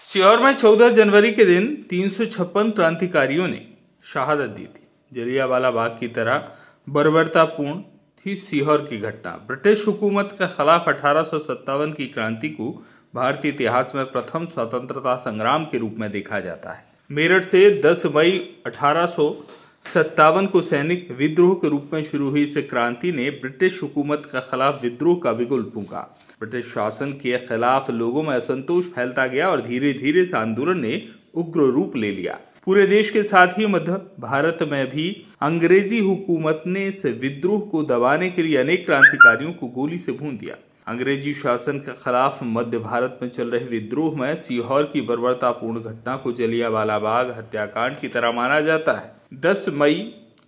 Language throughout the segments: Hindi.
सीहोर में 14 जनवरी के दिन 356 क्रांतिकारियों ने शहादत दी थी। जलियांवाला बाग की तरह बर्बरतापूर्ण थी सीहोर की घटना। ब्रिटिश हुकूमत के खिलाफ 1857 की क्रांति को भारतीय इतिहास में प्रथम स्वतंत्रता संग्राम के रूप में देखा जाता है। मेरठ से 10 मई 1857 को सैनिक विद्रोह के रूप में शुरू हुई इस क्रांति ने ब्रिटिश हुकूमत के खिलाफ विद्रोह का बिगुल फूंका। ब्रिटिश शासन के खिलाफ लोगों में असंतोष फैलता गया और धीरे धीरे इस आंदोलन ने उग्र रूप ले लिया। पूरे देश के साथ ही मध्य भारत में भी अंग्रेजी हुकूमत ने इस विद्रोह को दबाने के लिए अनेक क्रांतिकारियों को गोली से भून दिया। अंग्रेजी शासन के खिलाफ मध्य भारत में चल रहे विद्रोह में सीहोर की बर्बरतापूर्ण घटना को जलियांवाला बाग हत्याकांड की तरह माना जाता है। 10 मई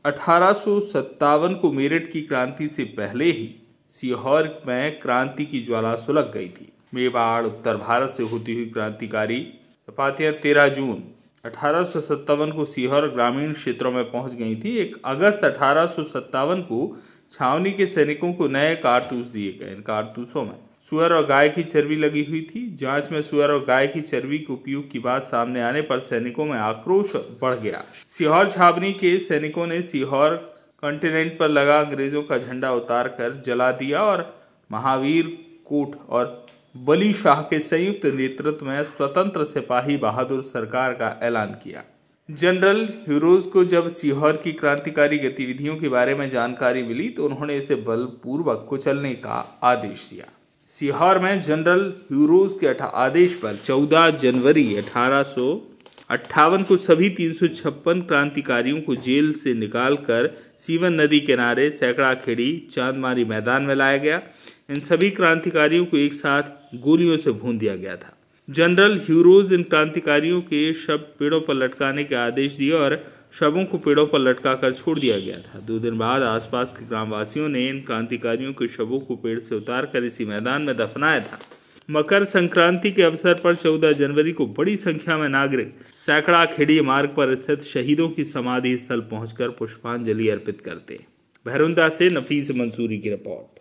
1857 को मेरठ की क्रांति से पहले ही सीहोर में क्रांति की ज्वाला सुलग गई थी। मेवाड़ उत्तर भारत से होती हुई क्रांतिकारी चपातियां 13 जून 1857 को सीहोर ग्रामीण क्षेत्रों में पहुंच गई थी। 1 अगस्त 1857 को छावनी के सैनिकों को नए कारतूस दिए गए। इन कारतूसों में सुअर और गाय की चर्बी लगी हुई थी। जांच में सुअर और गाय की चर्बी के उपयोग की बात सामने आने पर सैनिकों में आक्रोश बढ़ गया। सीहोर छावनी के सैनिकों ने सीहोर कंटिनेंट पर लगा अंग्रेजों का झंडा उतार कर जला दिया और महावीर कोट और बली शाह के संयुक्त नेतृत्व में स्वतंत्र सिपाही बहादुर सरकार का ऐलान किया। जनरल ह्यूरोज को जब सीहोर की क्रांतिकारी गतिविधियों के बारे में जानकारी मिली तो उन्होंने इसे बलपूर्वक कुचलने का आदेश दिया। सीहोर में जनरल ह्यूरोज के आदेश पर 14 जनवरी 1858 को सभी 356 क्रांतिकारियों को जेल से निकालकर सीवन नदी किनारे सैकड़ा खेड़ी चांदमारी मैदान में लाया गया। इन सभी क्रांतिकारियों को एक साथ गोलियों से भून दिया गया था। जनरल ह्यूरोज इन क्रांतिकारियों के शव पेड़ों पर लटकाने के आदेश दिए और शवों को पेड़ों पर लटकाकर छोड़ दिया गया था। 2 दिन बाद आसपास के ग्रामवासियों ने इन क्रांतिकारियों के शवों को पेड़ से उतारकर इसी मैदान में दफनाया था। मकर संक्रांति के अवसर पर 14 जनवरी को बड़ी संख्या में नागरिक सैकड़ा खेड़ी मार्ग पर स्थित शहीदों की समाधि स्थल पहुंचकर पुष्पांजलि अर्पित करते। भैरुंदा से नफीस मंसूरी की रिपोर्ट।